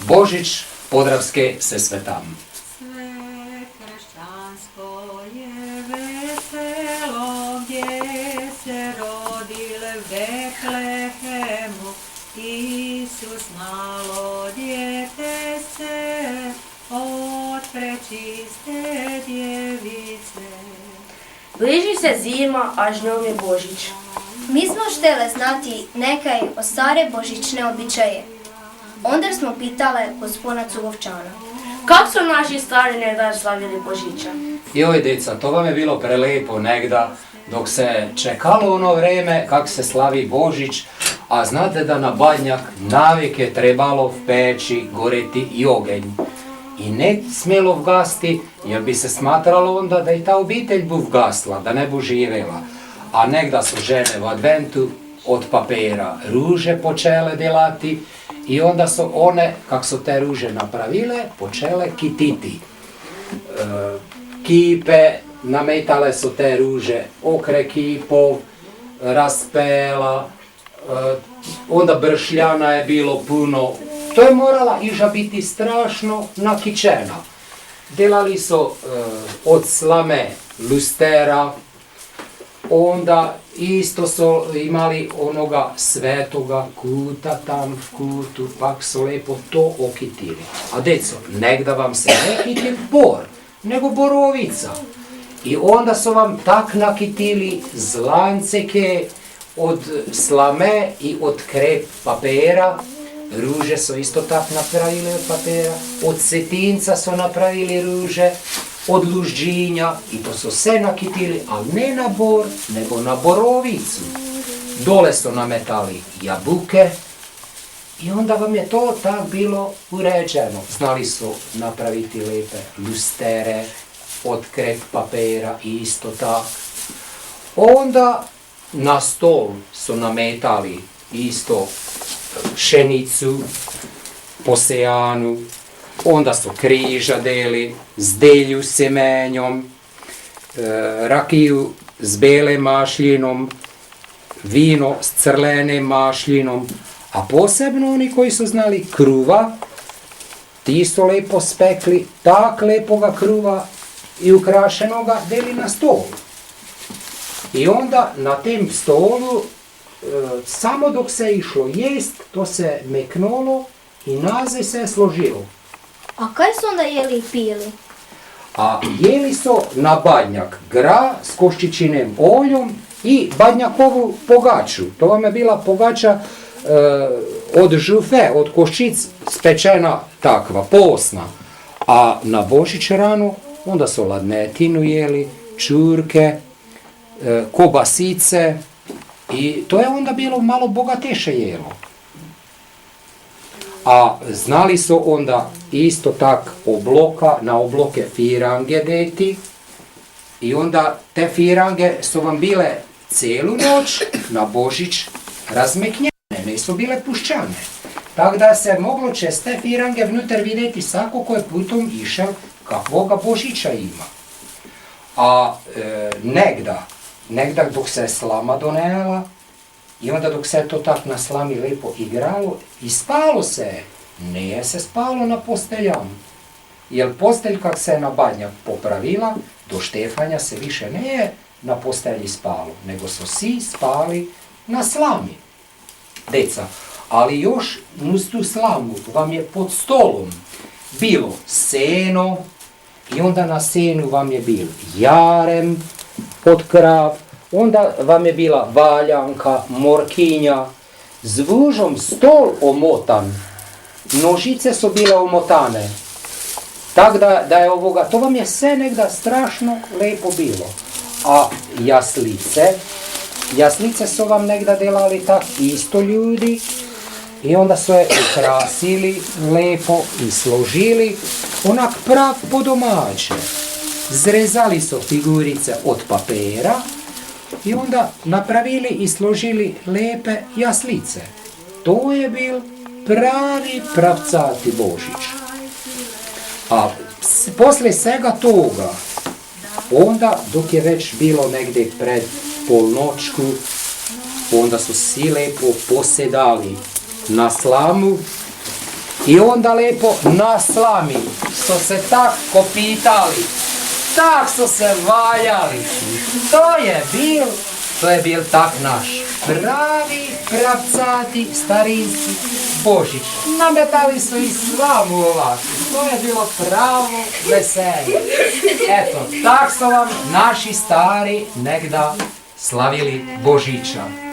Božić Podravske Sesve tam. Sve kršćansko je veselo, gdje se rodil v Betlehemu, Isus malo djete se od prečiste djevice. Bliži se zima, a žnom je Božić. Mi smo štele znati nekaj o stare božićne običaje. Onda smo pitale gospodina Cugovčana. Kak su naši stari nekdaj slavili Božića? Joj, deca, to vam je bilo prelepo negda, dok se čekalo ono vreme kak se slavi Božić, a znate da na Badnjak navijek je trebalo v peći goreti i ogenj. I ne smjelo vgasti, jer bi se smatralo onda da i ta obitelj bu vgasla, da ne bu živjela. A negda su žene u adventu od papera ruže počele delati i onda su one, kak su te ruže napravile, počele kititi. Kipe, nametale su te ruže, okre kipov, raspela, onda bršljana je bilo puno. To je morala iža biti strašno nakičena. Delali su od slame lustera, onda isto su imali onoga svetoga kuta tam v kutu, pak su lepo to okitili. A deco, negda vam se ne kitil bor, nego borovica. I onda su vam tak nakitili zlanceke od slame i od krep papera. Ruže su isto tak napravili od papera, od cetinca su napravili ruže, od lužđinja i to su sve nakitili, ali ne na bor, nego na borovicu. Dole su nametali jabuke i onda vam je to tak bilo uređeno. Znali su napraviti lepe lustere od krep papera i isto tak. Onda na stol su nametali isto pšenicu, posejanu, onda su križa deli, zdelju s semenjom, rakiju s bele mašljinom, vino s crlenim mašljinom, a posebno oni koji su znali kruva, ti su lepo spekli tak lepoga kruva i ukrašenoga deli na stolu. I onda na tem stolu samo dok se išlo jest, to se meknulo i naze se složilo. A kaj su onda jeli i pili? A jeli su na badnjak gra s koščićinem oljom i badnjakovu pogaču. To vam je bila pogača od žufe, od koščic spečena takva, posna. A na Božić ranu onda su ladnetinu jeli, čurke, kobasice, i to je onda bilo malo bogateše jelo. A znali su onda isto tak obloka, na obloke firange deti. I onda te firange su vam bile cijelu noć na Božić razmeknjene, nisu bile puščane. Tako da se moglo čez te firange vnutar vidjeti svako ko je putom išel kakvoga Božića ima. A negda dok se slama donela i onda dok se to tak na slami lepo igralo i spalo se, nije se spalo na posteljama. Jer postelj kak se na Badnjak popravila, do Štefanja se više nije na postelji spalo, nego su svi spali na slami. Deca, ali još uz tu slamu vam je pod stolom bilo seno i onda na senu vam je bil jarem od krav, onda vam je bila valjanka, morkinja, s vužom stol omotan, nožice su bile omotane. Tako da je ovoga, to vam je sve negda strašno lepo bilo. A jaslice su vam negda delali tak isto ljudi i onda su je ukrasili lepo i složili onak prav po domaće. Zrezali su figurice od papera i onda napravili i složili lepe jaslice. To je bil pravi pravcati Božić. A poslije svega toga, onda dok je već bilo negdje pred polnočku, onda su svi lepo posedali na slamu I onda lepo na slami su se tak kopitali, tak su se valjali. To je bil tak naš pravi, pravcati, starinski Božić. Nametali su i slamu ovako. To je bilo pravo veselje. Eto, tak su vam naši stari negda slavili Božića.